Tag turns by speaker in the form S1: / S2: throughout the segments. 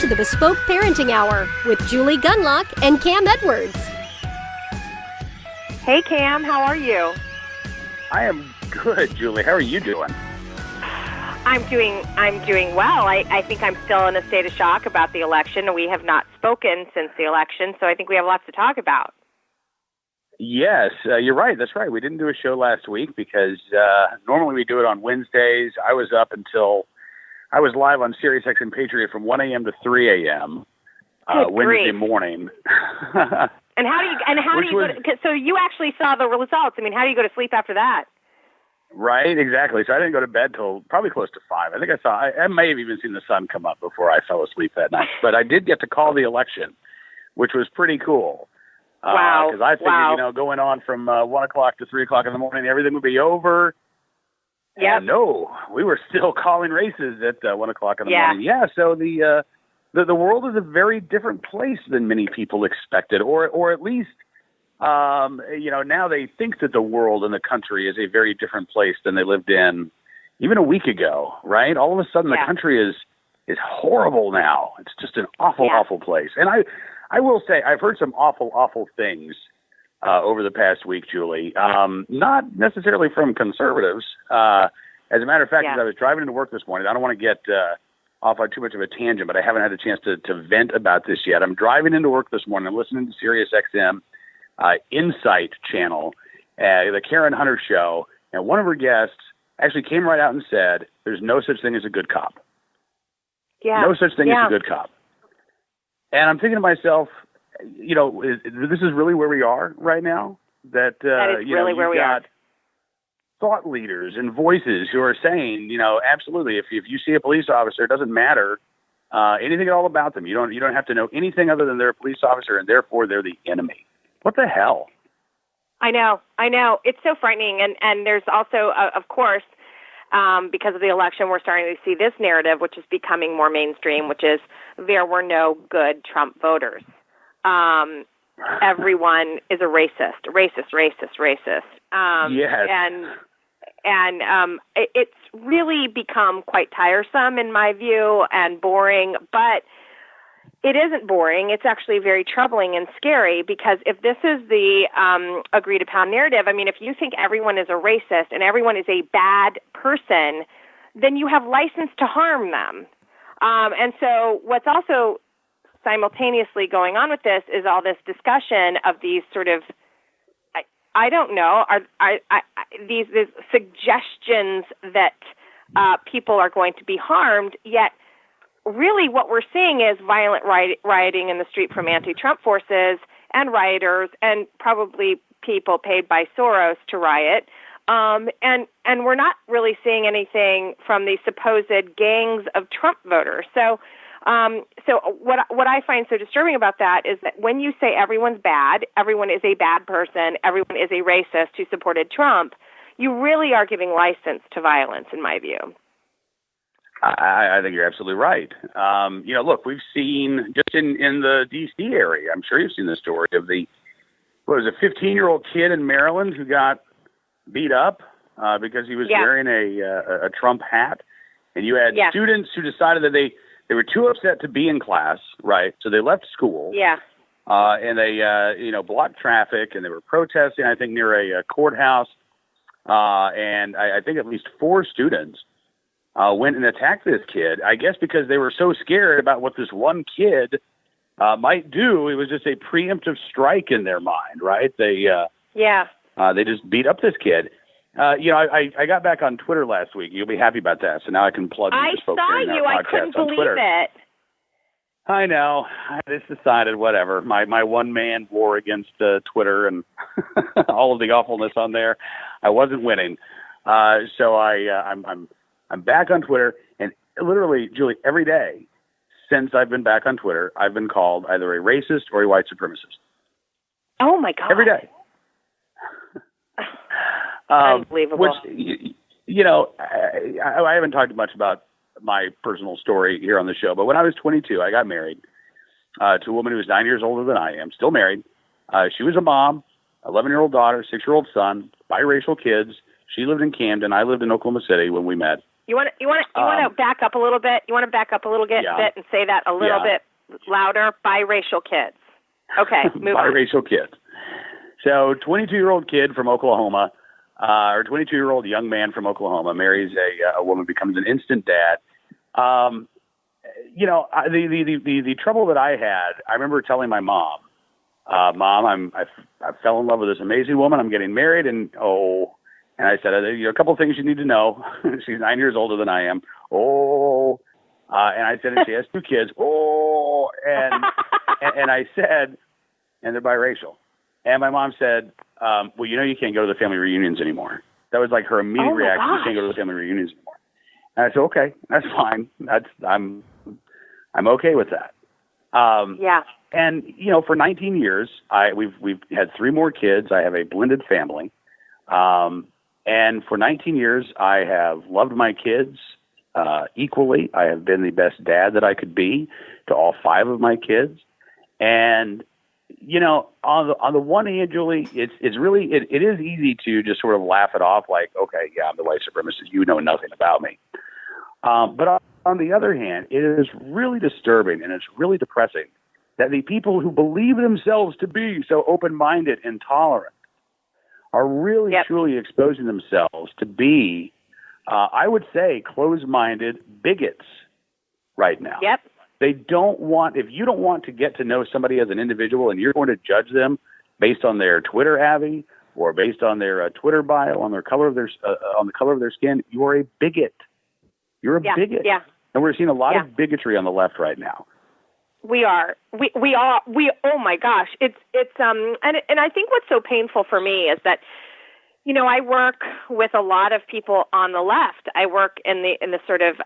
S1: the Bespoke Parenting Hour with Julie Gunlock and Cam Edwards.
S2: Hey, Cam, how are you?
S3: I am good, Julie. How are you doing?
S2: I'm doing well. I think I'm still in a state of shock about the election. We have not spoken since the election, so I think we have lots to talk about.
S3: Yes, you're right. That's right. We didn't do a show last week because normally we do it on Wednesdays. I was live on SiriusXM Patriot from 1 a.m. to 3 a.m. Wednesday morning.
S2: And how do you go to, so you actually saw the results. I mean, how do you go to sleep after that?
S3: Right, exactly. So I didn't go to bed till probably close to 5. I think I may have even seen the sun come up before I fell asleep that night. But I did get to call the election, which was pretty cool.
S2: Wow.
S3: Because I figured, going on from 1 o'clock to 3 o'clock in the morning, everything would be over.
S2: Yeah.
S3: No, we were still calling races at 1 o'clock in the morning. Yeah, so the world is a very different place than many people expected, or at least, now they think that the world and the country is a very different place than they lived in even a week ago, right? All of a sudden, the country is horrible now. It's just an awful place. And I will say, I've heard some awful things over the past week, Julie. Not necessarily from conservatives. As a matter of fact, as I was driving into work this morning, I don't want to get off on too much of a tangent, but I haven't had a chance to vent about this yet. I'm driving into work this morning. I'm listening to SiriusXM Insight channel, the Karen Hunter show, and one of her guests actually came right out and said, there's no such thing as a good cop.
S2: Yeah.
S3: No such thing as a good cop. And I'm thinking to myself, this is really where we are right now. That
S2: is really where we are.
S3: Thought leaders and voices who are saying, absolutely, if you see a police officer, it doesn't matter anything at all about them. You don't have to know anything other than they're a police officer, and therefore they're the enemy. What the hell?
S2: I know. It's so frightening. And there's also, of course, because of the election, we're starting to see this narrative, which is becoming more mainstream, which is there were no good Trump voters. Everyone is a racist.
S3: Yes.
S2: And it's really become quite tiresome in my view and boring, but it isn't boring. It's actually very troubling and scary because if this is the agreed upon narrative, I mean, if you think everyone is a racist and everyone is a bad person, then you have license to harm them. And so what's also simultaneously going on with this is all this discussion of these sort of, I don't know, these suggestions that people are going to be harmed, yet really what we're seeing is violent rioting in the street from anti-Trump forces and rioters and probably people paid by Soros to riot. And we're not really seeing anything from the supposed gangs of Trump voters. So what I find so disturbing about that is that when you say everyone's bad, everyone is a bad person, everyone is a racist who supported Trump, you really are giving license to violence, in my view.
S3: I think you're absolutely right. Look, we've seen just in the D.C. area, I'm sure you've seen the story of a 15-year-old kid in Maryland who got beat up because he was wearing a Trump hat. And you had students who decided that they were too upset to be in class, right? So they left school.
S2: Yeah.
S3: And they, blocked traffic, and they were protesting, I think, near a courthouse. And I think at least 4 students went and attacked this kid, I guess because they were so scared about what this one kid might do. It was just a preemptive strike in their mind, right? They just beat up this kid. I got back on Twitter last week. You'll be happy about that. So now I can plug
S2: I
S3: Bespoke
S2: saw
S3: Parenting
S2: you.
S3: Hour
S2: I couldn't
S3: on
S2: believe
S3: Twitter.
S2: it.
S3: I know. I just decided, whatever. My one-man war against Twitter and all of the awfulness on there, I wasn't winning. So I'm back on Twitter, and literally, Julie, every day since I've been back on Twitter, I've been called either a racist or a white supremacist.
S2: Oh my God!
S3: Every day.
S2: Unbelievable.
S3: Which, I haven't talked much about my personal story here on the show, but when I was 22, I got married to a woman who was 9 years older than I am, still married. She was a mom, 11-year-old daughter, 6-year-old son, biracial kids. She lived in Camden. I lived in Oklahoma City when we met.
S2: You want to back up a little bit? You want to back up a little bit and say that a little bit louder? Biracial kids. Okay, move on.
S3: Biracial kids. So 22-year-old kid from Oklahoma, or 22-year-old young man from Oklahoma marries a woman, becomes an instant dad. The trouble that I had, I remember telling my mom, Mom, I fell in love with this amazing woman. I'm getting married, and I said, a couple of things you need to know. She's 9 years older than I am. And I said, and she has 2 kids. And I said, and they're biracial. And my mom said, well, you can't go to the family reunions anymore. That was like her immediate reaction. You can't go to the family reunions anymore. And I said, okay, that's fine. I'm okay with that. And for 19 years, we've had 3 more kids. I have a blended family. And for 19 years, I have loved my kids equally. I have been the best dad that I could be to all 5 of my kids. And on the one hand, Julie, it's really it is easy to just sort of laugh it off, like, okay, yeah, I'm the white supremacist. You know nothing about me. But on the other hand, it is really disturbing and it's really depressing that the people who believe themselves to be so open-minded and tolerant are really truly exposing themselves to be, I would say, closed-minded bigots right now.
S2: Yep.
S3: They don't want, if you don't want to get to know somebody as an individual and you're going to judge them based on their Twitter avvy or based on their Twitter bio, on the color of their skin, you're a bigot. You're a bigot.
S2: Yeah.
S3: And we're seeing a lot of bigotry on the left right now.
S2: We are. We are. Oh my gosh. It's and I think what's so painful for me is that, I work with a lot of people on the left. I work in the sort of,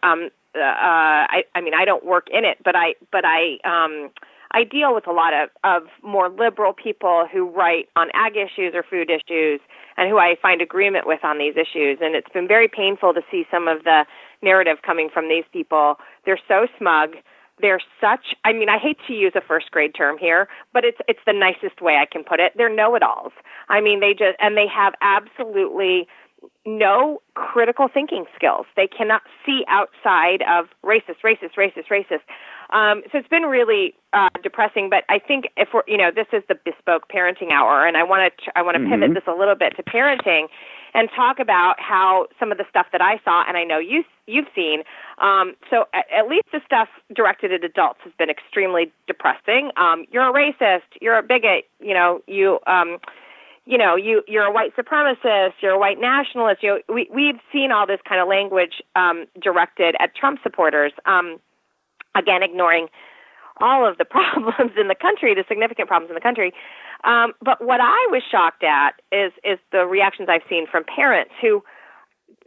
S2: I don't work in it, but I deal with a lot of more liberal people who write on ag issues or food issues and who I find agreement with on these issues. And it's been very painful to see some of the narrative coming from these people. They're so smug. They're such, I hate to use a first grade term here, but it's the nicest way I can put it. They're know-it-alls. They have absolutely no critical thinking skills. They cannot see outside of racist. So it's been really depressing. But I think if we're, this is the Bespoke Parenting Hour, and I want to pivot this a little bit to parenting and talk about how some of the stuff that I saw, and I know you've seen. So at least the stuff directed at adults has been extremely depressing. You're a racist. You're a bigot. You're a white supremacist, you're a white nationalist. We've seen all this kind of language directed at Trump supporters, again, ignoring all of the problems in the country, the significant problems in the country. But what I was shocked at is the reactions I've seen from parents who,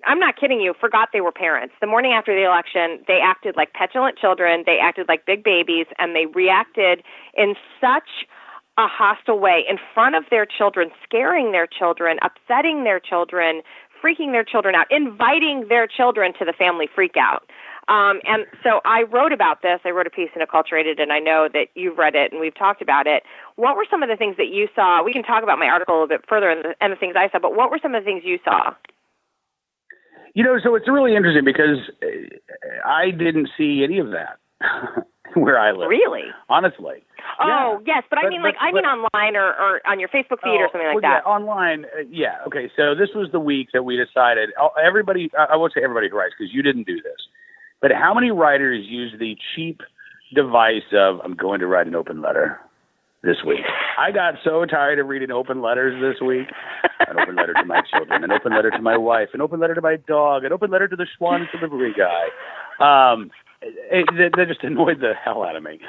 S2: I'm not kidding you, forgot they were parents. The morning after the election, they acted like petulant children, they acted like big babies, and they reacted in such a hostile way in front of their children, scaring their children, upsetting their children, freaking their children out, inviting their children to the family freak out. And so I wrote about this. I wrote a piece in Acculturated, and I know that you've read it and we've talked about it. What were some of the things that you saw? We can talk about my article a little bit further and the things I saw, but what were some of the things you saw?
S3: So it's really interesting because I didn't see any of that where I live.
S2: Really?
S3: Honestly.
S2: Oh, yes, but I mean online or on your Facebook feed or something like that.
S3: Yeah, online, yeah. Okay, so this was the week that we decided, everybody, I won't say everybody who writes because you didn't do this, but how many writers use the cheap device of, I'm going to write an open letter this week? I got so tired of reading open letters this week. An open letter to my children, an open letter to my wife, an open letter to my dog, an open letter to the Schwan's delivery guy. That just annoyed the hell out of me.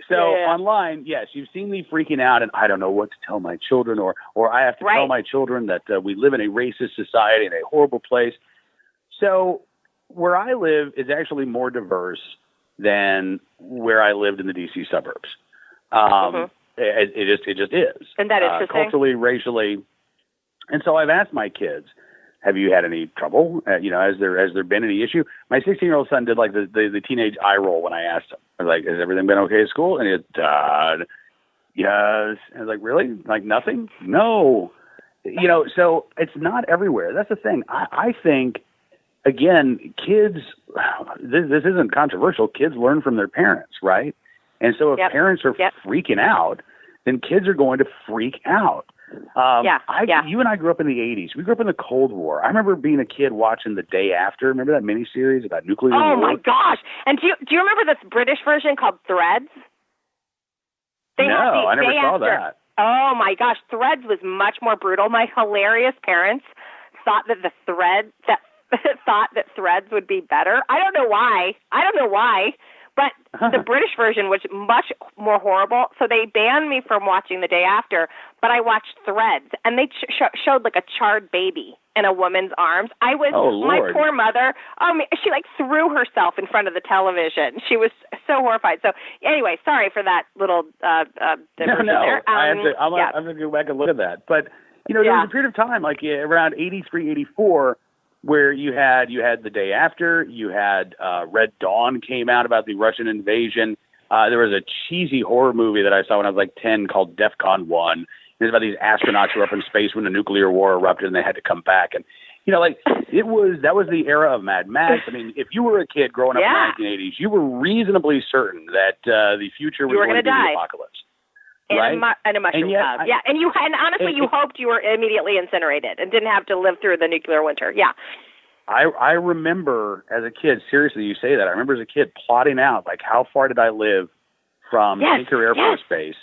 S3: So online, yes, you've seen me freaking out, and I don't know what to tell my children, or I have to tell my children that we live in a racist society, in a horrible place. So where I live is actually more diverse than where I lived in the D.C. suburbs. It just is.
S2: And that is
S3: culturally, racially. And so I've asked my kids, have you had any trouble? Has there been any issue? My 16-year-old son did like the teenage eye roll when I asked him. I was like, has everything been okay at school? And he said, Dad, yes. And I was like, really? Like nothing? No. So it's not everywhere. That's the thing. I think, again, kids, this isn't controversial. Kids learn from their parents, right? And so if parents are freaking out, then kids are going to freak out. You and I grew up in the 80s. We grew up in the Cold War. I remember being a kid watching The Day After. Remember that miniseries about nuclear war?
S2: Oh, my gosh. And do you remember this British version called Threads?
S3: I never saw that.
S2: Oh, my gosh. Threads was much more brutal. My hilarious parents thought that Threads would be better. I don't know why. But the British version was much more horrible, so they banned me from watching The Day After, but I watched Threads, and they showed like a charred baby in a woman's arms. My poor mother, she like threw herself in front of the television. She was so horrified. So anyway, sorry for that little diversion there.
S3: I'm going to go back and look at that. But, there was a period of time, like around 83, 84, where you had The Day After, you had Red Dawn came out about the Russian invasion. There was a cheesy horror movie that I saw when I was like 10 called DEFCON 1. It's about these astronauts who were up in space when the nuclear war erupted and they had to come back. And, that was the era of Mad Max. I mean, if you were a kid growing up in the 1980s, you were reasonably certain that the future was going to be the apocalypse. Right?
S2: And a mushroom cloud. And honestly, you hoped you were immediately incinerated and didn't have to live through the nuclear winter. Yeah.
S3: I remember as a kid, seriously, you say that. I remember as a kid plotting out, like, how far did I live from Tinker Air Force Base?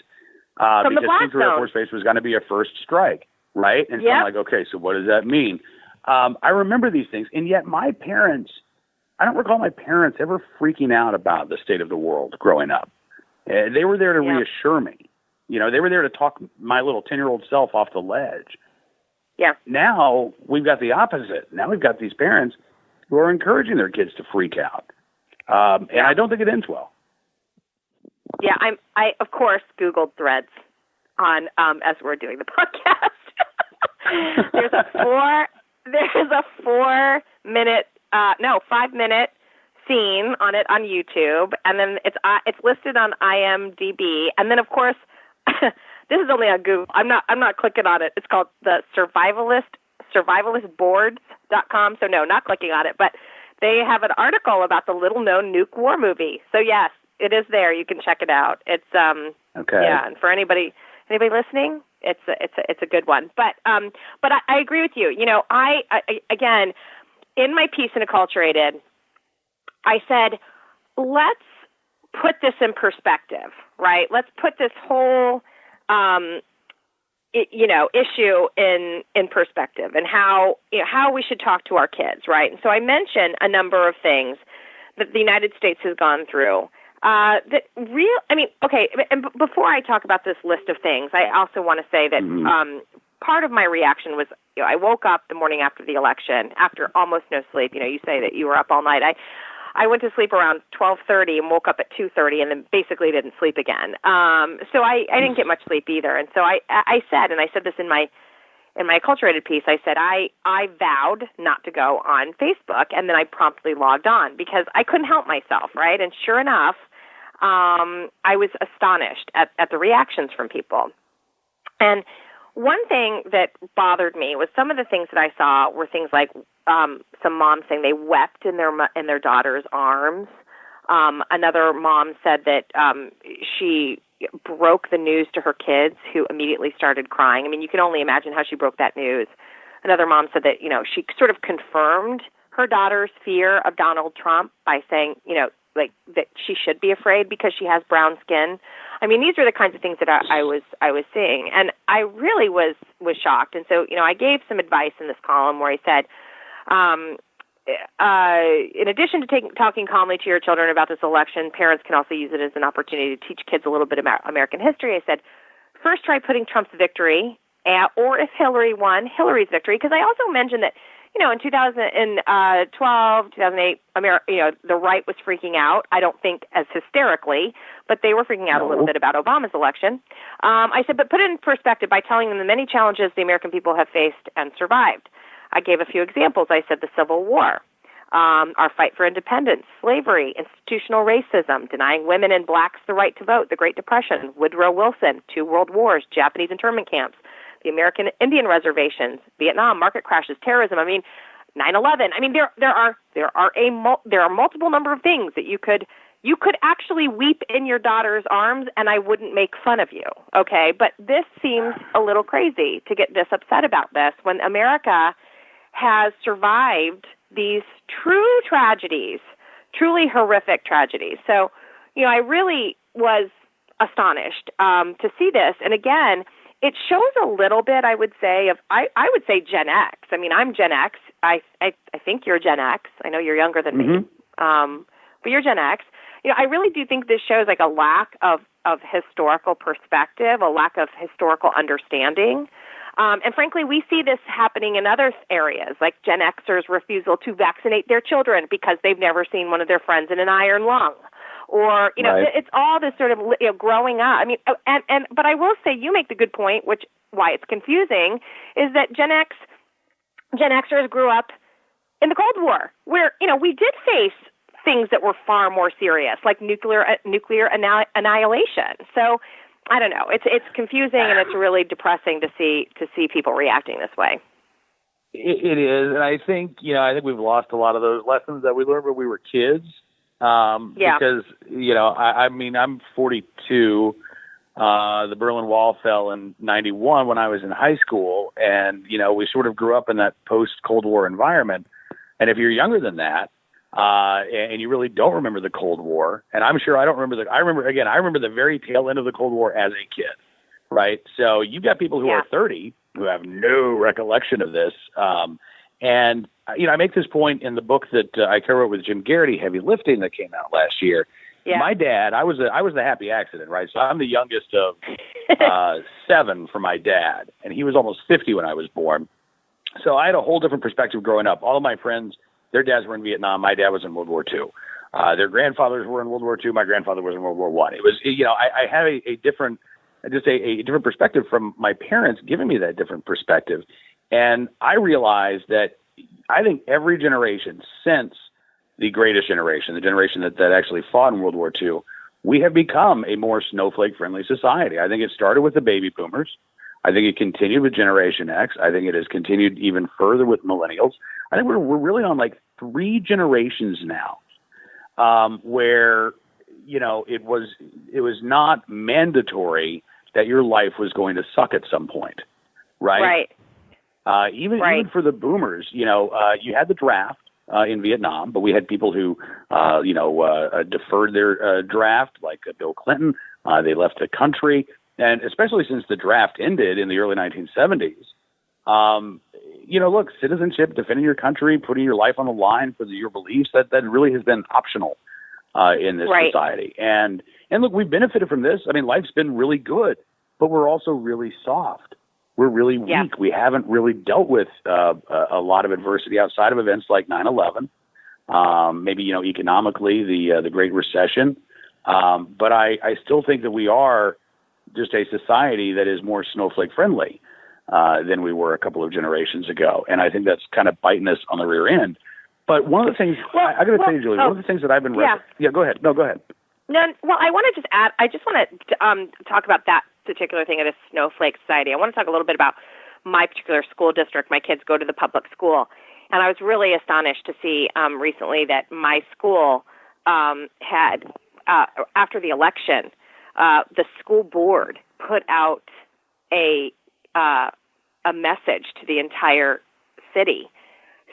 S3: Because Tinker Air Force Base was going to be a first strike, right? And so I'm like, okay, so what does that mean? I remember these things. And yet I don't recall my parents ever freaking out about the state of the world growing up. They were there to reassure me. They were there to talk my little 10-year-old self off the ledge.
S2: Yeah.
S3: Now we've got the opposite. Now we've got these parents who are encouraging their kids to freak out. And I don't think it ends well.
S2: Yeah, I of course Googled Threads on as we're doing the podcast. There's a 5-minute scene on it on YouTube, and then it's listed on IMDb, and then of course this is only on Google. I'm not clicking on it. It's called the survivalistboards.com. So no, not clicking on it, but they have an article about the little known nuke war movie. So yes, it is there. You can check it out. It's
S3: okay.
S2: Yeah, and for anybody listening, it's a good one. But I agree with you. I again in my piece in Acculturated, I said, let's put this in perspective, right? Let's put this whole, issue in perspective, and how we should talk to our kids, right? And so I mentioned a number of things that the United States has gone through. And before I talk about this list of things, I also want to say that part of my reaction was, I woke up the morning after the election, after almost no sleep. You say that you were up all night. I went to sleep around 12:30 and woke up at 2:30 and then basically didn't sleep again. So I didn't get much sleep either. And so I said this in my Acculturated piece, I said I vowed not to go on Facebook, and then I promptly logged on because I couldn't help myself, right? And sure enough, I was astonished at the reactions from people. And one thing that bothered me was some of the things that I saw were things like some moms saying they wept in their daughter's arms. Another mom said that she broke the news to her kids, who immediately started crying. I mean, you can only imagine how she broke that news. Another mom said that, she sort of confirmed her daughter's fear of Donald Trump by saying, that she should be afraid because she has brown skin. I mean, these are the kinds of things that I was seeing, and I really was shocked. And so, I gave some advice in this column where I said, in addition to talking calmly to your children about this election, parents can also use it as an opportunity to teach kids a little bit about American history. I said, first try putting Trump's victory, or if Hillary won, Hillary's victory, because I also mentioned that, in 2012, 2008, the right was freaking out. I don't think as hysterically, but they were freaking out a little bit about Obama's election. I said, but put it in perspective by telling them the many challenges the American people have faced and survived. I gave a few examples. I said the Civil War, our fight for independence, slavery, institutional racism, denying women and blacks the right to vote, the Great Depression, Woodrow Wilson, 2 world wars, Japanese internment camps, the American Indian reservations, Vietnam, market crashes, terrorism. I mean, 9/11. I mean, there are multiple number of things that you could actually weep in your daughter's arms, and I wouldn't make fun of you. Okay, but this seems a little crazy to get this upset about this when America has survived these true tragedies, truly horrific tragedies. So, I really was astonished to see this. And again, it shows a little bit, I would say, of I would say Gen X. I mean, I'm Gen X. I think you're Gen X. I know you're younger than me, but you're Gen X. I really do think this shows like a lack of historical perspective, a lack of historical understanding. And frankly, we see this happening in other areas, like Gen Xers' refusal to vaccinate their children because they've never seen one of their friends in an iron lung. Or,
S3: right.
S2: It's all this sort of growing up. I mean, but I will say you make the good point, why it's confusing, is that Gen Xers grew up in the Cold War, where, we did face things that were far more serious, like nuclear annihilation. So, I don't know. It's confusing, and it's really depressing to see people reacting this way.
S3: It is, and I think we've lost a lot of those lessons that we learned when we were kids. Because I'm 42. The Berlin Wall fell in 91 when I was in high school, and we sort of grew up in that post-Cold War environment. And if you're younger than that, and you really don't remember the Cold War, and I'm sure I don't remember I remember the very tail end of the Cold War as a kid, right? So you've got people who are 30 who have no recollection of this. And I make this point in the book that I co-wrote with Jim Garrity, Heavy Lifting, that came out last year. Yeah. My dad, I was the happy accident, right? So I'm the youngest of 7 for my dad, and he was almost 50 when I was born. So I had a whole different perspective growing up. All of my friends, their dads were in Vietnam. My dad was in World War II. Their grandfathers were in World War II. My grandfather was in World War I. It was, I had a different perspective from my parents giving me that different perspective. And I realized that I think every generation since the greatest generation, the generation that actually fought in World War II, we have become a more snowflake-friendly society. I think it started with the baby boomers. I think it continued with Generation X. I think it has continued even further with millennials. I think we're really on like 3 generations now, where it was not mandatory that your life was going to suck at some point, right? Right. Even for the boomers, you had the draft in Vietnam, but we had people who, deferred their draft, like Bill Clinton. They left the country. And especially since the draft ended in the early 1970s, look, citizenship, defending your country, putting your life on the line for your beliefs, that really has been optional in this society. And look, we've benefited from this. I mean, life's been really good, but we're also really soft. We're really weak. Yeah. We haven't really dealt with a lot of adversity outside of events like 9/11. Maybe, economically, the Great Recession. But I still think that we are just a society that is more snowflake friendly than we were a couple of generations ago. And I think that's kind of biting us on the rear end. But one of the things, I got to tell you, Julie, one of the things that I've been... Yeah, go ahead. No, go ahead.
S2: No, well, I want to just add, I just want to talk about that particular thing at a snowflake society. I want to talk a little bit about my particular school district. My kids go to the public school. And I was really astonished to see recently that my school had, after the election, the school board put out a message to the entire city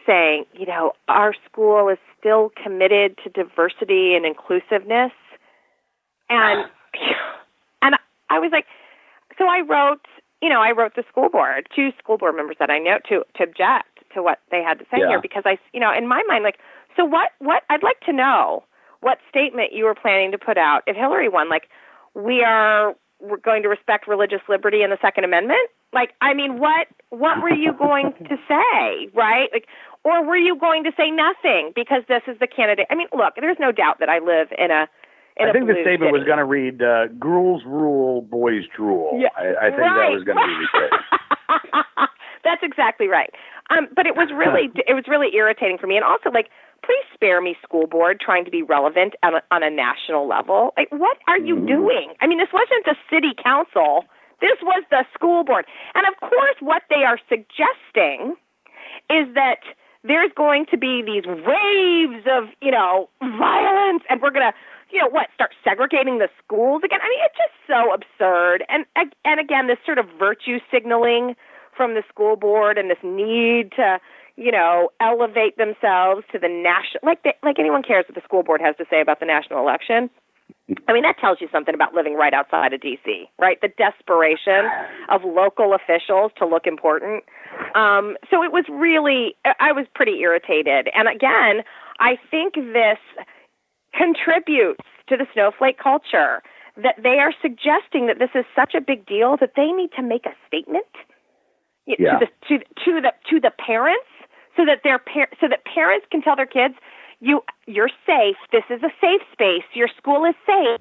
S2: saying, our school is still committed to diversity and inclusiveness. And I was like, so I wrote the school board, 2 school board members that I know to object to what they had to say here, because in my mind, like, so what I'd like to know what statement you were planning to put out if Hillary won, like, we're going to respect religious liberty in the Second Amendment. Like, I mean, what were you going to say, right? Like, or were you going to say nothing because this is the candidate? I mean, look, there's no doubt that I live in a
S3: I think the statement
S2: city.
S3: was going to read, girls rule, boys drool. Yeah, I think that was going to be the case.
S2: That's exactly right. But it was really irritating for me. And also, like, please spare me, school board, trying to be relevant on a national level. Like, what are you doing? I mean, this wasn't the city council This was the school board. And of course, what they are suggesting is that there's going to be these waves of, violence, and we're going to, start segregating the schools again? I mean, it's just so absurd. And again, this sort of virtue signaling from the school board and this need to, elevate themselves to the national, like anyone cares what the school board has to say about the national election. I mean, that tells you something about living right outside of D.C., right? The desperation of local officials to look important. So it was really, I was pretty irritated. And again, I think this contributes to the snowflake culture, that they are suggesting that this is such a big deal that they need to make a statement to the parents, so that parents can tell their kids, you're safe. This is a safe space. Your school is safe.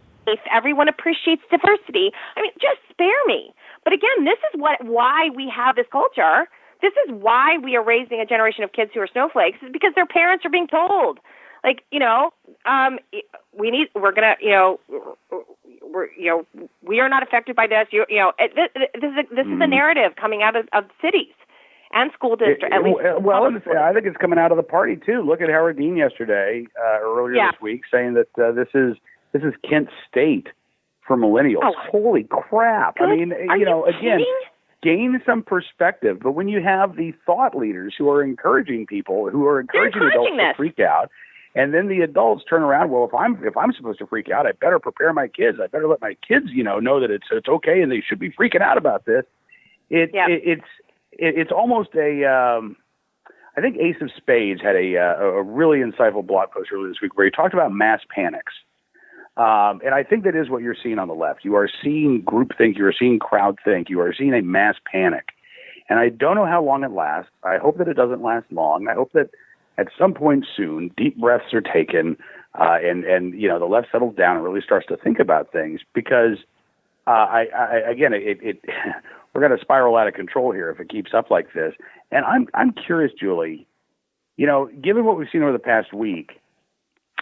S2: Everyone appreciates diversity. I mean, just spare me. But again, this is why we have this culture. This is why we are raising a generation of kids who are snowflakes, is because their parents are being told, we are not affected by this. This is a narrative coming out of cities and school districts.
S3: I think it's coming out of the party too. Look at Howard Dean yesterday, earlier this week, saying that this is Kent State for millennials. Oh, holy crap!
S2: Good.
S3: I mean, again, gain some perspective. But when you have the thought leaders who are encouraging people, who are encouraging adults to freak out, and then the adults turn around, well, if I'm supposed to freak out, I better prepare my kids. I better let my kids, know that it's okay, and they should be freaking out about this. It's almost I think Ace of Spades had a really insightful blog post earlier this week where he talked about mass panics. And I think that is what you're seeing on the left. You are seeing groupthink. You are seeing crowdthink. You are seeing a mass panic. And I don't know how long it lasts. I hope that it doesn't last long. I hope that at some point soon, deep breaths are taken, and the left settles down and really starts to think about things, because we're going to spiral out of control here if it keeps up like this. And I'm curious, Julie, given what we've seen over the past week,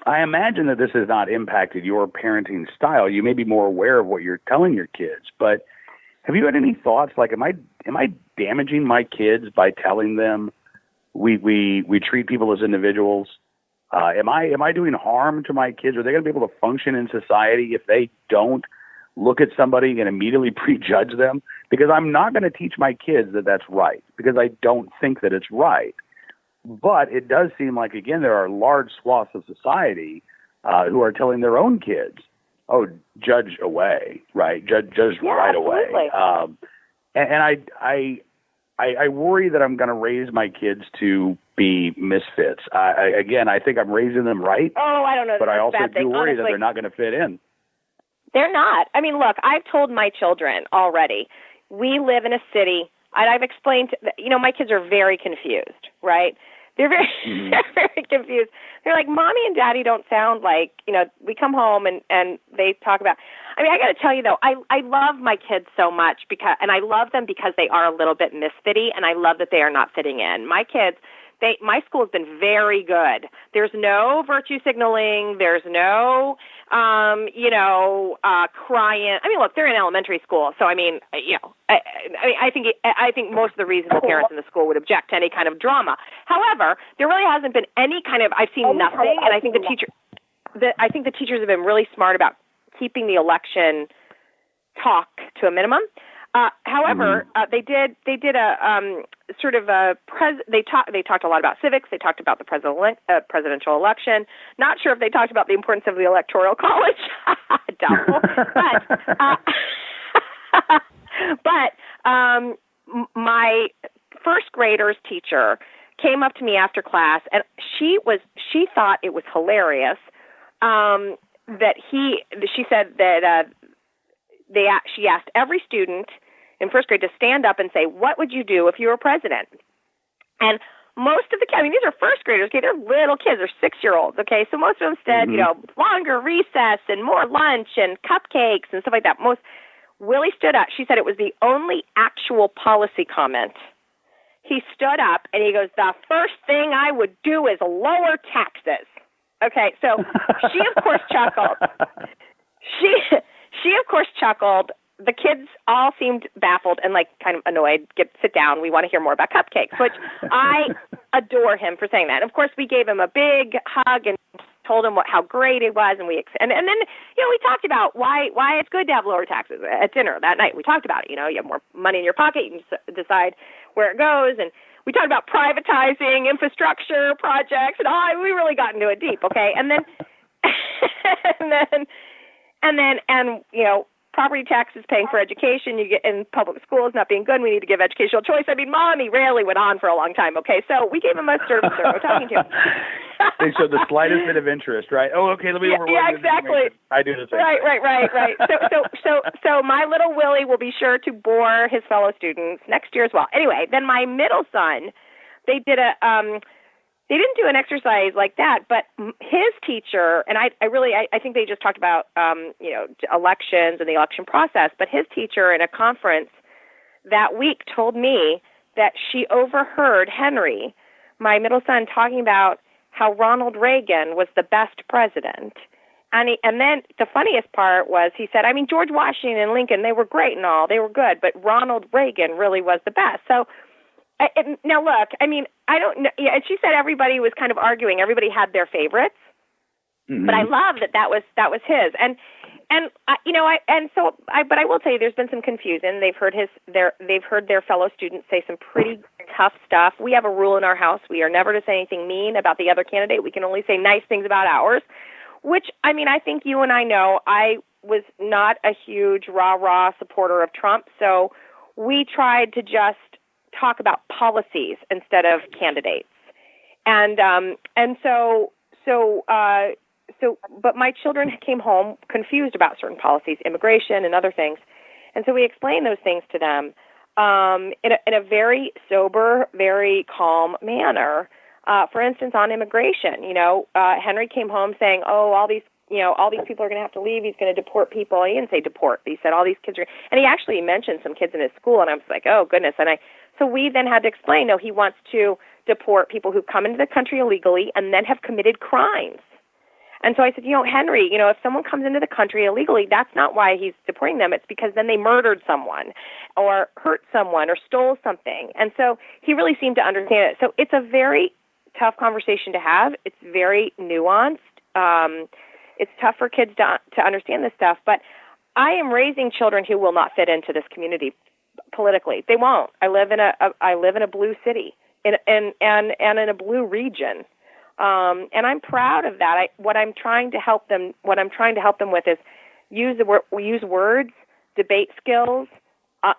S3: I imagine that this has not impacted your parenting style. You may be more aware of what you're telling your kids, but have you had any thoughts like, am I damaging my kids by telling them we treat people as individuals? Am I doing harm to my kids? Are they going to be able to function in society if they don't look at somebody and immediately prejudge them? Because I'm not going to teach my kids that that's right, because I don't think that it's right. But it does seem like, again, there are large swaths of society who are telling their own kids, oh, judge away, right? Judge right away. And I worry that I'm going to raise my kids to be misfits. I think I'm raising them right.
S2: Oh, I don't know.
S3: But I also do worry that they're not going to fit in.
S2: They're not. I mean, look, I've told my children already, we live in a city, and I've explained, my kids are very confused, right? They're very, they're very confused. They're like, Mommy and Daddy don't sound like, we come home and they talk about, I got to tell you though, I love my kids so much and I love them because they are a little bit misfitty, and I love that they are not fitting in. My kids, my school has been very good. There's no virtue signaling. There's no, crying. Look, they're in elementary school, so I think most of the reasonable parents in the school would object to any kind of drama. However, there really hasn't been any kind of. I've seen nothing, and I think the teachers have been really smart about keeping the election talk to a minimum. However, they did a sort of they talked a lot about civics. They talked about the presidential election. Not sure if they talked about the importance of the Electoral College. Doubtful. But my first grader's teacher came up to me after class, and she thought it was hilarious that she said that she asked every student in first grade to stand up and say, what would you do if you were president? And most of the kids, these are first graders, okay, they're little kids, they're 6-year-olds, okay, so most of them said, longer recess and more lunch and cupcakes and stuff like that. Willie stood up. She said it was the only actual policy comment. He stood up and he goes, the first thing I would do is lower taxes. Okay, so she of course chuckled. She of course chuckled. the kids all seemed baffled and like kind of annoyed. Sit down. We want to hear more about cupcakes, which I adore him for saying that. And of course, we gave him a big hug and told him how great it was, and and then we talked about why it's good to have lower taxes at dinner that night. We talked about it. You have more money in your pocket, you can decide where it goes, and we talked about privatizing infrastructure projects, and we really got into it deep. Okay, and then property taxes paying for education, you get in public schools not being good, we need to give educational choice. I mean, Mommy rarely went on for a long time, okay? So we gave him a sort of talking to him.
S3: They showed the slightest bit of interest, right? Oh, okay, let me overrule.
S2: Yeah, exactly.
S3: I do the same
S2: thing. Right. So my little Willie will be sure to bore his fellow students next year as well. Anyway, then my middle son, they did they didn't do an exercise like that, but his teacher, and I think they just talked about, elections and the election process, but his teacher in a conference that week told me that she overheard Henry, my middle son, talking about how Ronald Reagan was the best president. And then the funniest part was he said, I mean, George Washington and Lincoln, they were great and all, they were good, but Ronald Reagan really was the best. So now, look, I mean, I don't know. Yeah, and she said everybody was kind of arguing. Everybody had their favorites, but I love that was his. But I will tell you, there's been some confusion. They've heard their fellow students say some pretty tough stuff. We have a rule in our house: we are never to say anything mean about the other candidate. We can only say nice things about ours. Which, I mean, I think you and I know. I was not a huge rah-rah supporter of Trump, so we tried to just talk about policies instead of candidates. But my children came home confused about certain policies, immigration and other things. And so we explained those things to them in a very sober, very calm manner. For instance, on immigration, Henry came home saying, all these people are going to have to leave. He's going to deport people. He didn't say deport. He said all these kids are, and he actually mentioned some kids in his school. And I was like, oh goodness. So we then had to explain, no, he wants to deport people who come into the country illegally and then have committed crimes. And so I said, Henry, if someone comes into the country illegally, that's not why he's deporting them. It's because then they murdered someone or hurt someone or stole something. And so he really seemed to understand it. So it's a very tough conversation to have. It's very nuanced. It's tough for kids to understand this stuff. But I am raising children who will not fit into this community politically. They won't. I live in a blue city in a blue region. And I'm proud of that. What I'm trying to help them with is use words, debate skills,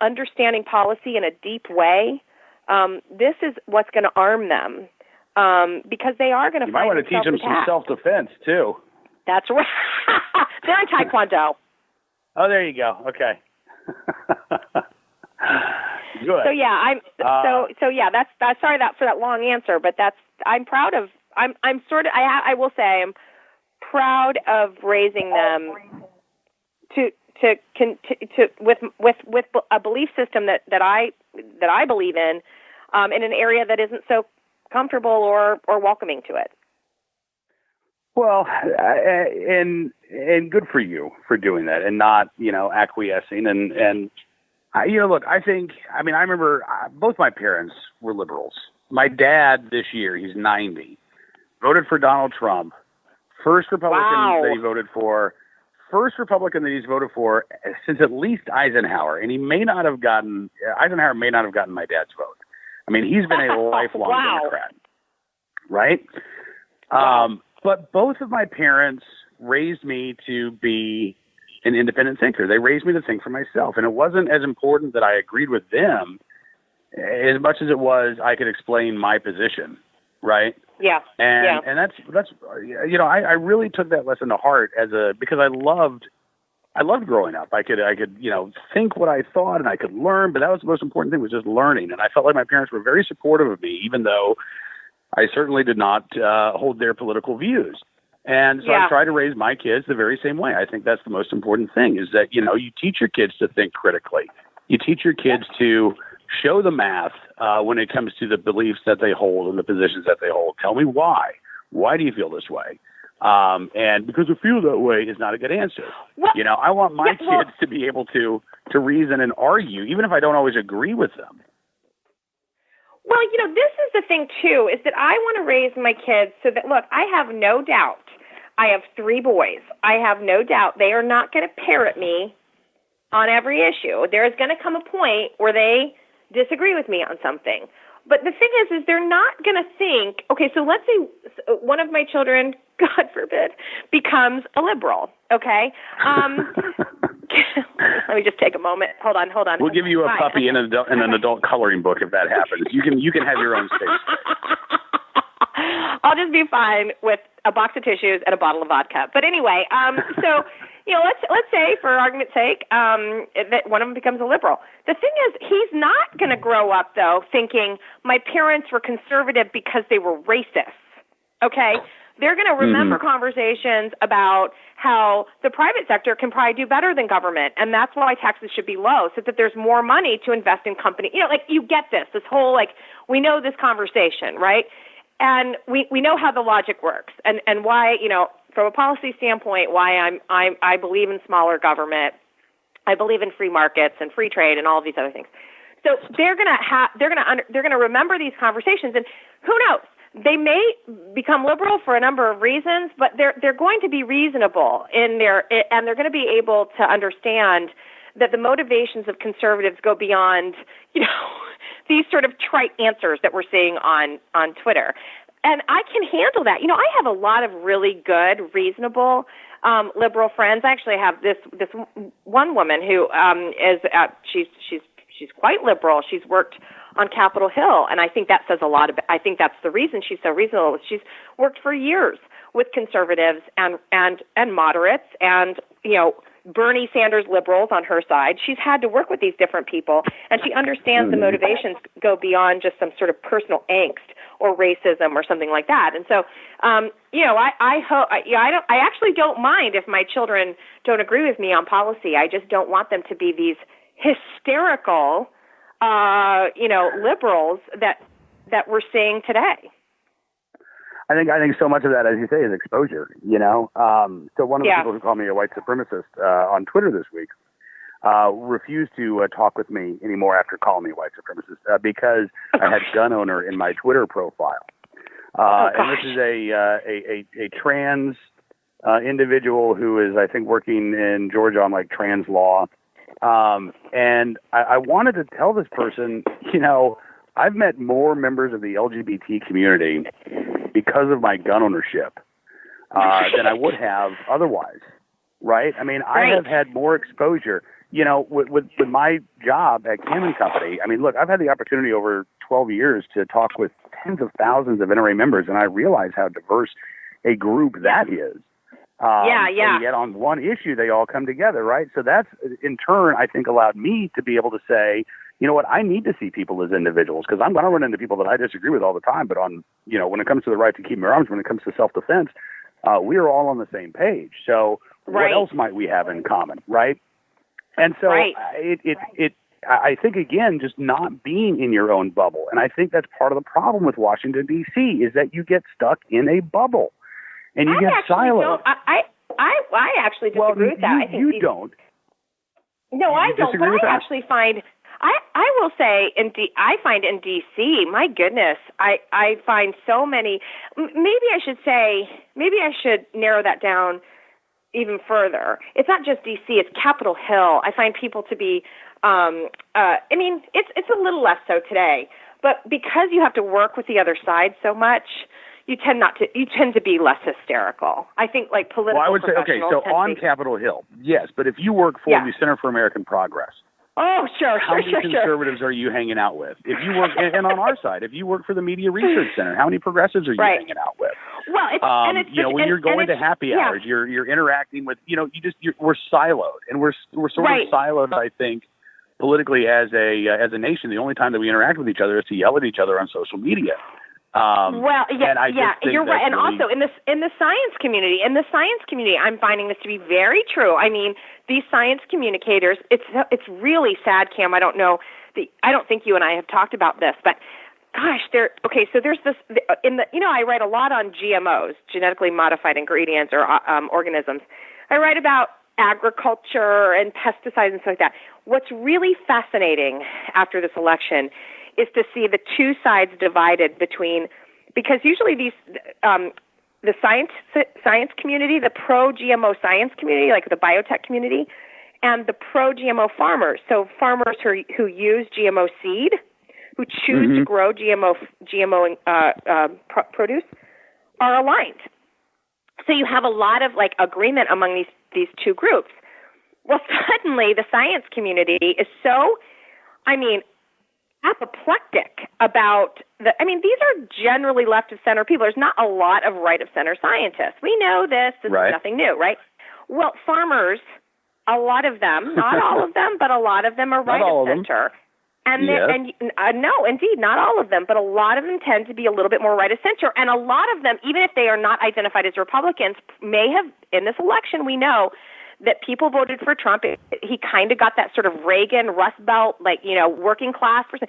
S2: understanding policy in a deep way. This is what's going to arm them, because they are going to.
S3: You might want to teach them some self-defense too.
S2: That's right. They're in Taekwondo.
S3: Oh, there you go. Okay. Good.
S2: So yeah, That's sorry for that long answer, but I'm proud of. I will say I'm proud of raising them with a belief system that I believe in an area that isn't so comfortable or welcoming to it.
S3: Well, and good for you for doing that and not acquiescing and look, I remember both my parents were liberals. My dad this year, he's 90. Voted for Donald Trump, first Republican that he voted for, since at least Eisenhower, and Eisenhower may not have gotten my dad's vote. I mean, he's been a lifelong Democrat, right? But both of my parents raised me to be an independent thinker. They raised me to think for myself, and it wasn't as important that I agreed with them as much as it was I could explain my position, right?
S2: Yeah.
S3: And that's I really took that lesson to heart because I loved growing up. I could think what I thought and I could learn, but that was the most important thing, was just learning. And I felt like my parents were very supportive of me, even though I certainly did not hold their political views. And so I try to raise my kids the very same way. I think that's the most important thing, is that, you teach your kids to think critically. You teach your kids to show the math when it comes to the beliefs that they hold and the positions that they hold. Tell me why. Why do you feel this way? And because I feel that way is not a good answer. I want my kids to be able to to reason and argue, even if I don't always agree with them.
S2: Well, this is the thing, too, is that I want to raise my kids so that, look, I have no doubt. I have 3 boys. I have no doubt they are not going to parrot me on every issue. There is going to come a point where they disagree with me on something. But the thing is they're not going to think, okay, so let's say one of my children, God forbid, becomes a liberal, okay? Let me just take a moment. Hold on.
S3: We'll give you a puppy and an adult coloring book if that happens. You can have your own space.
S2: I'll just be fine with a box of tissues and a bottle of vodka. But anyway, so let's say, for argument's sake, that one of them becomes a liberal. The thing is, he's not going to grow up, though, thinking my parents were conservative because they were racist. Okay? They're going to remember conversations about how the private sector can probably do better than government, and that's why taxes should be low, so that there's more money to invest in companies. You get this whole, we know this conversation, right? And we know how the logic works, and why, from a policy standpoint, why I believe in smaller government. I believe in free markets and free trade and all of these other things. So they're gonna remember these conversations, and who knows? They may become liberal for a number of reasons, but they're going to be reasonable and they're going to be able to understand that the motivations of conservatives go beyond, these sort of trite answers that we're seeing on Twitter. And I can handle that. I have a lot of really good, reasonable liberal friends. I actually have this one woman who she's quite liberal. She's worked on Capitol Hill, and I think that says a lot. I think that's the reason she's so reasonable. She's worked for years with conservatives and moderates, and Bernie Sanders liberals on her side. She's had to work with these different people, and she understands the motivations go beyond just some sort of personal angst or racism or something like that. And so, I actually don't mind if my children don't agree with me on policy. I just don't want them to be these hysterical, liberals that we're seeing today.
S3: I think so much of that, as you say, is exposure, So one of the people who called me a white supremacist on Twitter this week refused to talk with me anymore after calling me a white supremacist because I had gun owner in my Twitter profile. And this is a trans individual who is, I think, working in Georgia on trans law. And I wanted to tell this person, I've met more members of the LGBT community because of my gun ownership than I would have otherwise, right? I mean, I have had more exposure, with my job at Canon Company. I mean, look, I've had the opportunity over 12 years to talk with tens of thousands of NRA members, and I realize how diverse a group that is. And yet on one issue, they all come together, right? So that's, in turn, I think, allowed me to be able to say, you know what, I need to see people as individuals, because I'm going to run into people that I disagree with all the time. But when it comes to the right to keep your arms, when it comes to self-defense, we are all on the same page. So what else might we have in common, right? And so I think, again, just not being in your own bubble. And I think that's part of the problem with Washington, D.C., is that you get stuck in a bubble. And you get siloed.
S2: I actually disagree with that. I think
S3: you don't.
S2: No, I don't. But I actually find, I will say, I find in D.C., my goodness, I find so many. Maybe I should narrow that down even further. It's not just D.C., it's Capitol Hill. I find people to be, it's a little less so today. But because you have to work with the other side so much, you tend to be less hysterical. I think political.
S3: Well, I would say, okay, so on Capitol Hill, yes, but if you work for the Center for American Progress, how many conservatives are you hanging out with? If you work, and on our side, if you work for the Media Research Center, how many progressives are you hanging out with?
S2: Well,
S3: when you're going to happy hours, you're interacting with, we're siloed, and we're sort of siloed, I think, politically as a nation. The only time that we interact with each other is to yell at each other on social media.
S2: You're right. And really, also in the science community, I'm finding this to be very true. I mean, these science communicators, it's really sad, Cam. I don't think you and I have talked about this, but gosh, so there's this I write a lot on GMOs, genetically modified ingredients or organisms. I write about agriculture and pesticides and stuff like that. What's really fascinating after this election is to see the two sides divided between, because usually these the science community, the pro-GMO science community, like the biotech community, and the pro-GMO farmers. So farmers who use GMO seed, who choose to grow GMO produce, are aligned. So you have a lot of like agreement among these two groups. Well, suddenly the science community is so, apoplectic about these are generally left of center people. There's not a lot of right of center scientists. We know this is nothing new, right? Well, farmers, a lot of them, not all of them, but a lot of them are right of center. No, indeed, not all of them, but a lot of them tend to be a little bit more right of center. And a lot of them, even if they are not identified as Republicans, may have, in this election, we know that people voted for Trump. He kind of got that sort of Reagan, Rust Belt, working class person.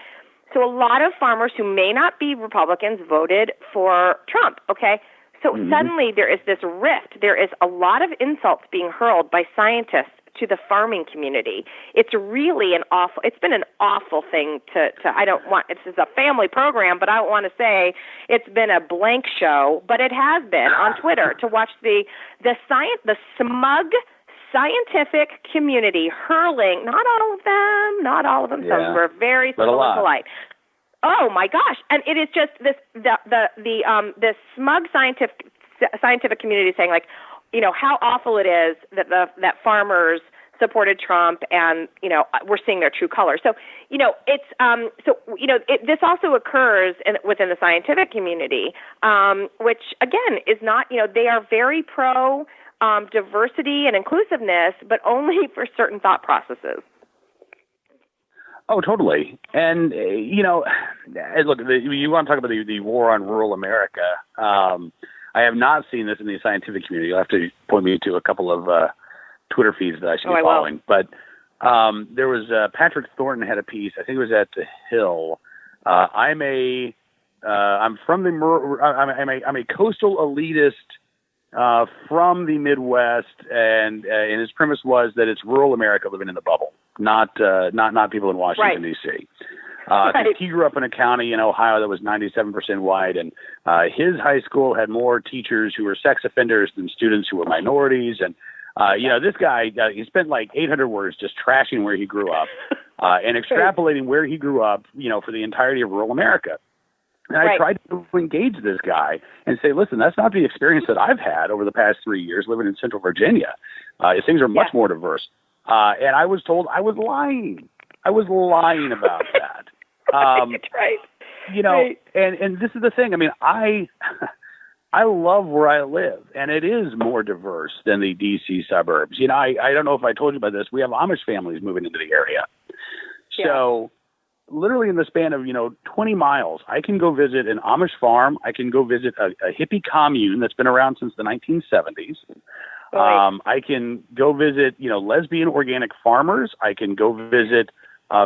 S2: So a lot of farmers who may not be Republicans voted for Trump, okay? So suddenly there is this rift. There is a lot of insults being hurled by scientists to the farming community. It's really it's been an awful thing this is a family program, but I don't want to say it's been a blank show, but it has been on Twitter to watch the smug scientific community hurling, not all of them, some were very civil and polite. Oh my gosh. And it is just this smug scientific community saying how awful it is that farmers supported Trump, and we're seeing their true colors. So this also occurs within the scientific community, which again is not they are very pro diversity and inclusiveness, but only for certain thought processes.
S3: Oh, totally. And look, you want to talk about the war on rural America. I have not seen this in the scientific community. You'll have to point me to a couple of Twitter feeds that I should be following. But there was Patrick Thornton had a piece. I think it was at The Hill. I'm a coastal elitist from the Midwest, and his premise was that it's rural America living in the bubble, not people in Washington D.C. He grew up in a county in Ohio that was 97% white, and his high school had more teachers who were sex offenders than students who were minorities. And this guy, he spent like 800 words just trashing where he grew up and extrapolating where he grew up, for the entirety of rural America. And I tried to engage this guy and say, listen, that's not the experience that I've had over the past 3 years living in Central Virginia. Things are much more diverse. And I was told I was lying. I was lying about that.
S2: Right.
S3: And this is the thing. I love where I live, and it is more diverse than the D.C. suburbs. I don't know if I told you about this. We have Amish families moving into the area. So literally in the span of, 20 miles, I can go visit an Amish farm. I can go visit a hippie commune that's been around since the 1970s. I can go visit, lesbian organic farmers. I can go visit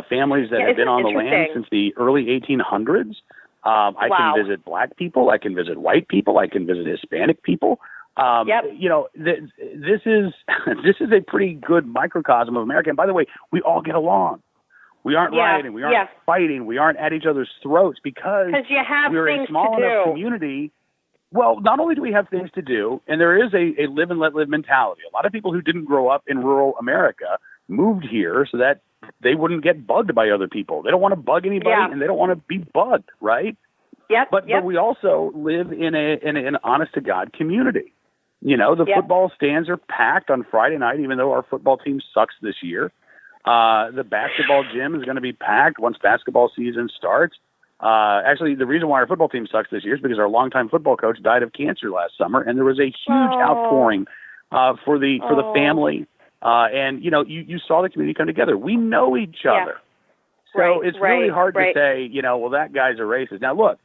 S3: families that have been on the land since the early 1800s. I can visit black people. I can visit white people. I can visit Hispanic people. This is a pretty good microcosm of America. And by the way, we all get along. We aren't rioting. We aren't fighting. We aren't at each other's throats because we're a small enough community. Well, not only do we have things to do, and there is a live and let live mentality. A lot of people who didn't grow up in rural America moved here so that they wouldn't get bugged by other people. They don't want to bug anybody, and they don't want to be bugged, right? But we also live in an honest to God community. The football stands are packed on Friday night, even though our football team sucks this year. The basketball gym is going to be packed once basketball season starts. Actually, the reason why our football team sucks this year is because our longtime football coach died of cancer last summer, and there was a huge outpouring for the family. And you saw the community come together. We know each other, so it's really hard to say, well, that guy's a racist. Now, look,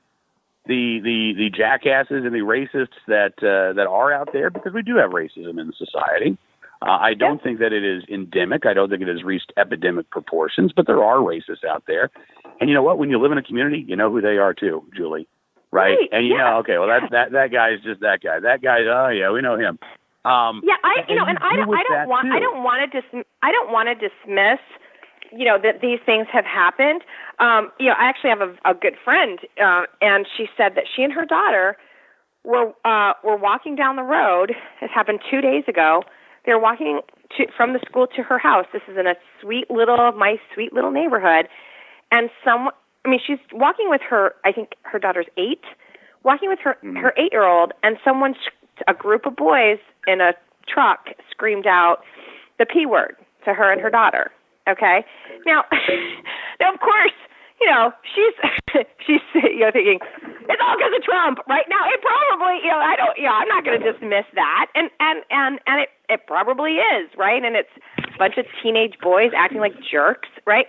S3: the jackasses and the racists that are out there, because we do have racism in society. I don't think that it is endemic. I don't think it has reached epidemic proportions, but there are racists out there. And you know what? When you live in a community, you know who they are too, Julie. Right? And okay, well, that guy is just that guy. That guy, we know him.
S2: I don't want to dismiss, that these things have happened. I actually have a good friend, and she said that she and her daughter were walking down the road. It happened 2 days ago. They were walking from the school to her house. This is in a my sweet little neighborhood, and she's walking with her. I think her daughter's 8, walking with her 8-year-old, and a group of boys in a truck screamed out the P word to her and her daughter. Okay. Now, of course, she's thinking it's all because of Trump, right? Now, it probably, I'm not going to dismiss that, and it probably is, right? And it's a bunch of teenage boys acting like jerks, right?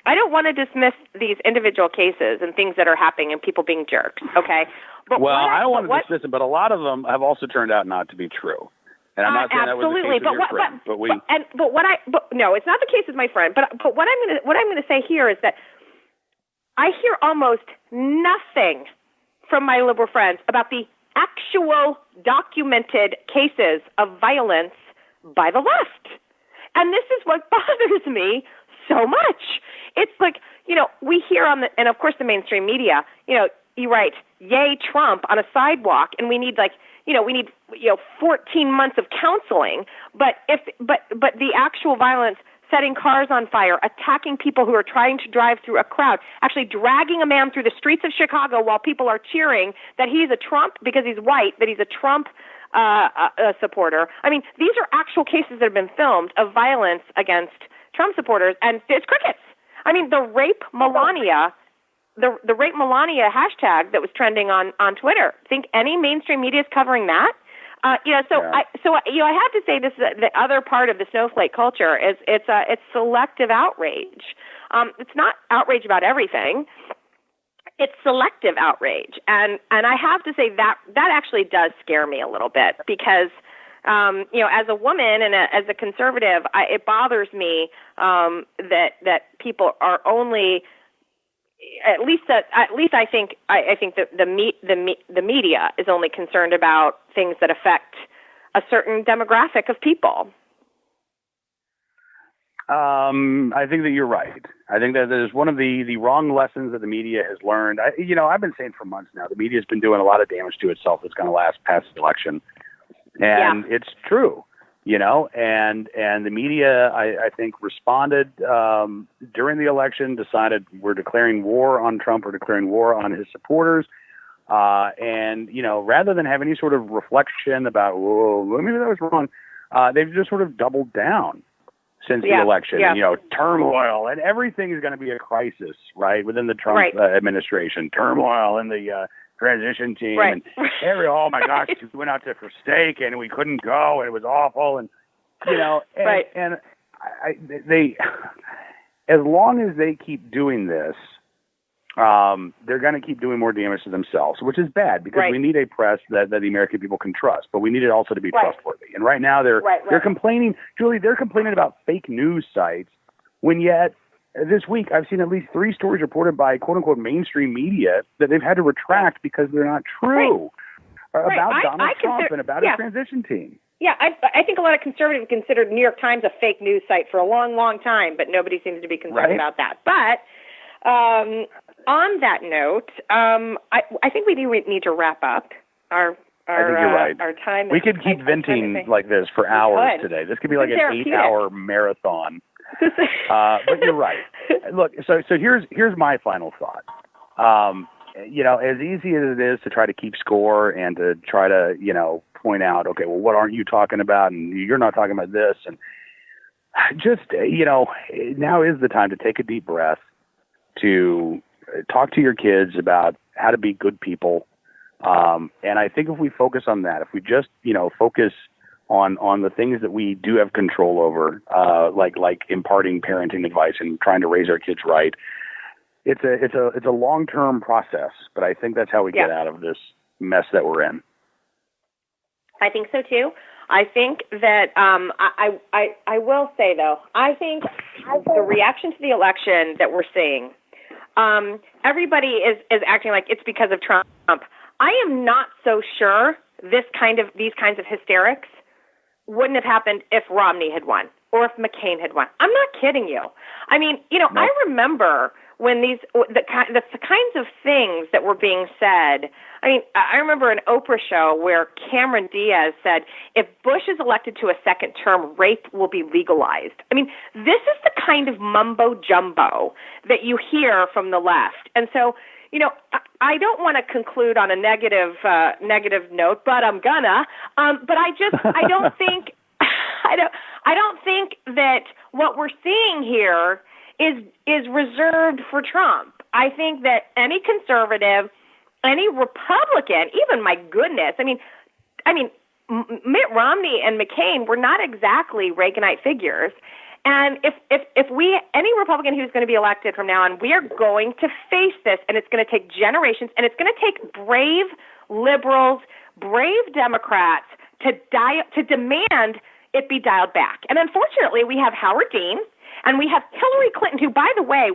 S2: I don't want to dismiss these individual cases and things that are happening and people being jerks, okay?
S3: But I don't want to dismiss them, but a lot of them have also turned out not to be true. And I'm not saying
S2: absolutely,
S3: that was the case with your friend,
S2: no, it's not the case with my friend. But what I'm going to say here is that I hear almost nothing from my liberal friends about the actual documented cases of violence by the left, and this is what bothers me so much. It's like, we hear and of course the mainstream media, you write, "Yay Trump" on a sidewalk, and we need 14 months of counseling. But the actual violence, setting cars on fire, attacking people who are trying to drive through a crowd, actually dragging a man through the streets of Chicago while people are cheering that he's a Trump because he's white, that he's a Trump supporter. I mean, these are actual cases that have been filmed of violence against Trump supporters, and it's crickets. I mean, the rape Melania hashtag that was trending on Twitter. Think any mainstream media is covering that? I have to say this. The other part of the snowflake culture is it's selective outrage. It's not outrage about everything. It's selective outrage, and I have to say that actually does scare me a little bit because. As a woman and as a conservative, it bothers me that people are only, at least I think that the media is only concerned about things that affect a certain demographic of people.
S3: I think that you're right. I think that there's one of the wrong lessons that the media has learned. I've been saying for months now, the media's been doing a lot of damage to itself that's going to last past the election. And it's true, and the media, I think, responded during the election, decided we're declaring war on Trump, we're declaring war on his supporters. And, rather than have any sort of reflection about, whoa, maybe that was wrong, they've just sort of doubled down since the election.
S2: Yeah.
S3: Turmoil, and everything is going to be a crisis, right, within the Trump administration. Turmoil in the transition team, and oh my gosh, we went out to for steak and we couldn't go, and it was awful, and they, as long as they keep doing this, they're going to keep doing more damage to themselves, which is bad because we need a press that the American people can trust, but we need it also to be trustworthy. And right now they're complaining, Julie, they're complaining about fake news sites when yet. This week, I've seen at least 3 stories reported by quote-unquote mainstream media that they've had to retract because they're not true about Donald Trump and about his transition team.
S2: Yeah, I think a lot of conservatives considered New York Times a fake news site for a long, long time, but nobody seems to be concerned about that. But on that note, I think we need to wrap up our
S3: I think you're right.
S2: Our time.
S3: We could keep venting like this for hours today. This could be like an 8-hour marathon. But you're right. Look, so here's my final thought. As easy as it is to try to keep score and to try to, point out, okay, well, what aren't you talking about? And you're not talking about this. And just, now is the time to take a deep breath, to talk to your kids about how to be good people. And I think if we focus on that, if we just, focus on the things that we do have control over, like imparting parenting advice and trying to raise our kids right. It's a long-term process, but I think that's how we get out of this mess that we're in.
S2: I think so too. I think that I will say though, I think the reaction to the election that we're seeing, everybody is acting like it's because of Trump. I am not so sure these kinds of hysterics wouldn't have happened if Romney had won or if McCain had won. I'm not kidding you. I mean, you know, no. I remember when the kinds of things that were being said. I mean, I remember an Oprah show where Cameron Diaz said, if Bush is elected to a second term, rape will be legalized. I mean, this is the kind of mumbo-jumbo that you hear from the left. And so, you know, I don't want to conclude on a negative note, but I'm gonna. But I don't think I don't think that what we're seeing here is reserved for Trump. I think that any conservative, any Republican, even, my goodness, I mean, Mitt Romney and McCain were not exactly Reaganite figures. And if any Republican who's going to be elected from now on, we are going to face this, and it's going to take generations, and it's going to take brave liberals, brave Democrats to demand it be dialed back. And unfortunately, we have Howard Dean, and we have Hillary Clinton, who, by the way,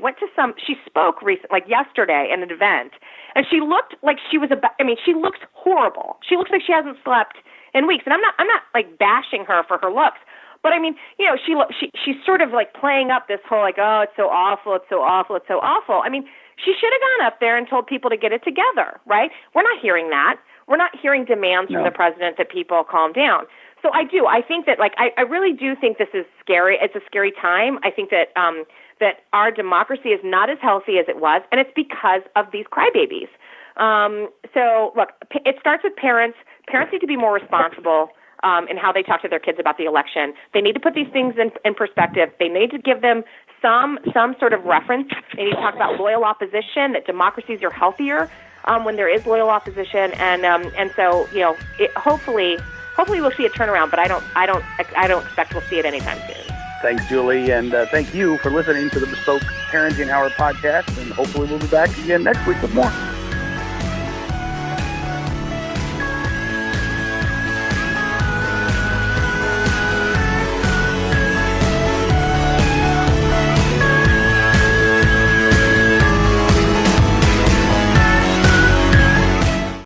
S2: she spoke like yesterday in an event, and she looked like she looks horrible. She looks like she hasn't slept in weeks. And I'm not like bashing her for her looks, but I mean, you know, she's sort of like playing up this whole like, oh, it's so awful, it's so awful, it's so awful. I mean, she should have gone up there and told people to get it together, right? We're not hearing that. We're not hearing demands from the president that people calm down. So I think that, like, I really do think this is scary. It's a scary time. I think that that our democracy is not as healthy as it was, and it's because of these crybabies. So, look, it starts with parents. Parents need to be more responsible in how they talk to their kids about the election. They need to put these things in perspective. They need to give them some sort of reference. They need to talk about loyal opposition, that democracies are healthier when there is loyal opposition, and so, you know, hopefully we'll see a turnaround, but I don't expect we'll see it anytime soon.
S3: Thanks, Julie, and thank you for listening to the Bespoke Parenting Hour podcast, and hopefully we'll be back again next week with more.